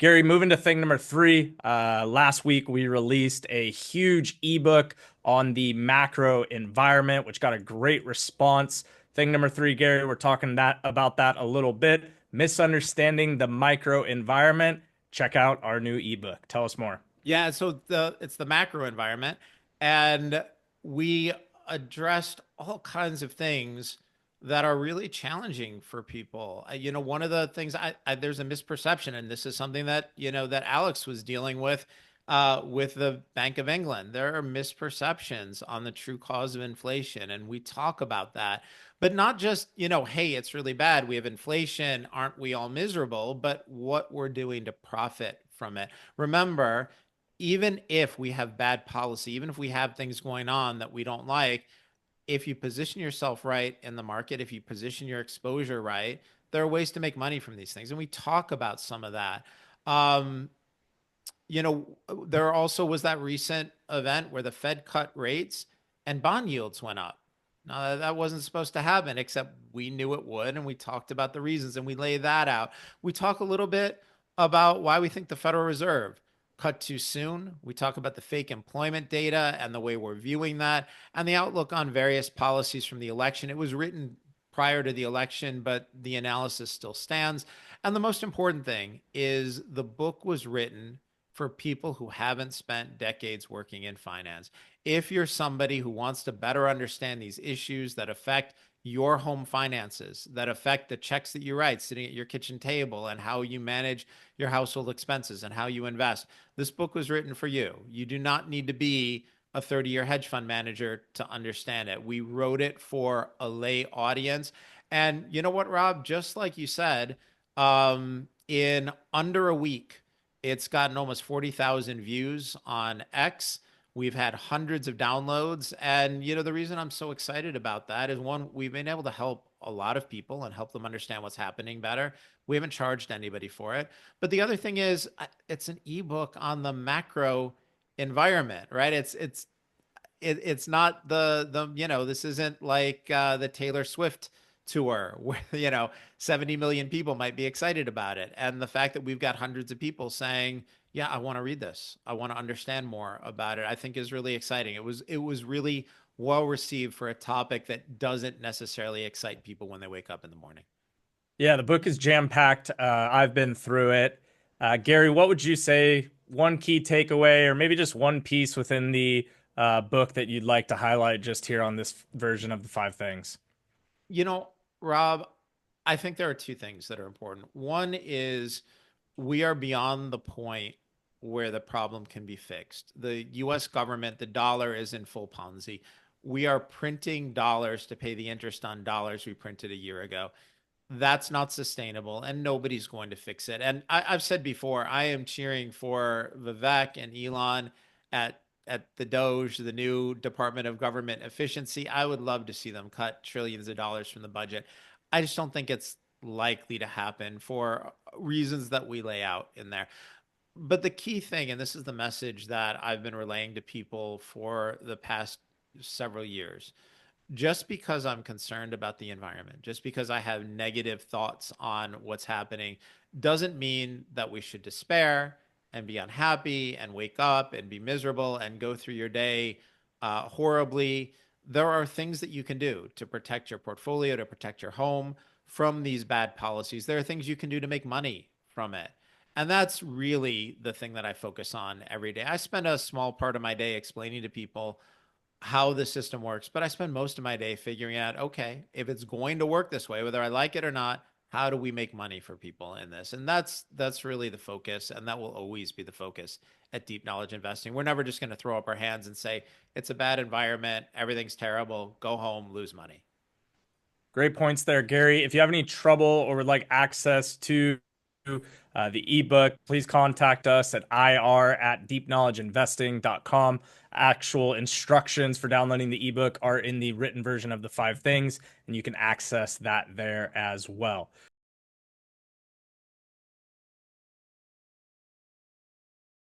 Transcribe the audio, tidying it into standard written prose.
Gary, moving to thing number three. Last week we released a huge ebook on the macro environment, which got a great response. Thing number three, Gary, we're talking about that a little bit. Misunderstanding the micro environment. Check out our new ebook. Tell us more. Yeah, so it's the macro environment, and we addressed all kinds of things that are really challenging for people. One of the things there's a misperception, and this is something that that Alex was dealing with the Bank of England. There are misperceptions on the true cause of inflation, and we talk about that. But not just, hey, it's really bad. We have inflation. Aren't we all miserable? But what we're doing to profit from it. Remember, even if we have bad policy, even if we have things going on that we don't like, if you position yourself right in the market, if you position your exposure right, there are ways to make money from these things. And we talk about some of that. Um, there also was that recent event where the Fed cut rates and bond yields went up. Now, that wasn't supposed to happen, except we knew it would. And we talked about the reasons and we laid that out. We talk a little bit about why we think the Federal Reserve cut too soon. We talk about the fake employment data and the way we're viewing that and the outlook on various policies from the election. It was written prior to the election, but the analysis still stands. And the most important thing is the book was written for people who haven't spent decades working in finance. If you're somebody who wants to better understand these issues that affect your home finances, that affect the checks that you write sitting at your kitchen table and how you manage your household expenses and how you invest, this book was written for you. You do not need to be a 30-year hedge fund manager to understand it. We wrote it for a lay audience. And you know what, Rob? Just like you said, in under a week, it's gotten almost 40,000 views on X. We've had hundreds of downloads. And, the reason I'm so excited about that is one, we've been able to help a lot of people and help them understand what's happening better. We haven't charged anybody for it. But the other thing is, it's an ebook on the macro environment, right? It's not this isn't like the Taylor Swift tour where 70 million people might be excited about it, and the fact that we've got hundreds of people saying, yeah, I want to read this, I want to understand more about it, I think is really exciting. It was really well received for a topic that doesn't necessarily excite people when they wake up in the morning. Yeah, the book is jam-packed. I've been through it. Gary, what would you say one key takeaway or maybe just one piece within the book that you'd like to highlight just here on this version of the five things? You know, Rob, I think there are two things that are important. One is we are beyond the point where the problem can be fixed. The US government, the dollar is in full Ponzi. We are printing dollars to pay the interest on dollars we printed a year ago. That's not sustainable and nobody's going to fix it. And I've said before, I am cheering for Vivek and Elon at the Doge, the new Department of Government Efficiency. I would love to see them cut trillions of dollars from the budget. I just don't think it's likely to happen for reasons that we lay out in there. But the key thing, and this is the message that I've been relaying to people for the past several years, just because I'm concerned about the environment, just because I have negative thoughts on what's happening, doesn't mean that we should despair and be unhappy and wake up and be miserable and go through your day horribly. There are things that you can do to protect your portfolio, to protect your home from these bad policies. There are things you can do to make money from it. And that's really the thing that I focus on every day. I spend a small part of my day explaining to people how the system works, but I spend most of my day figuring out, okay, if it's going to work this way, whether I like it or not, how do we make money for people in this? And that's really the focus, and that will always be the focus at Deep Knowledge Investing. We're never just going to throw up our hands and say it's a bad environment, everything's terrible, go home, lose money. Great points there, Gary. If you have any trouble or would like access to the ebook, please contact us at ir@deepknowledgeinvesting.com. Actual instructions for downloading the ebook are in the written version of the five things, and you can access that there as well.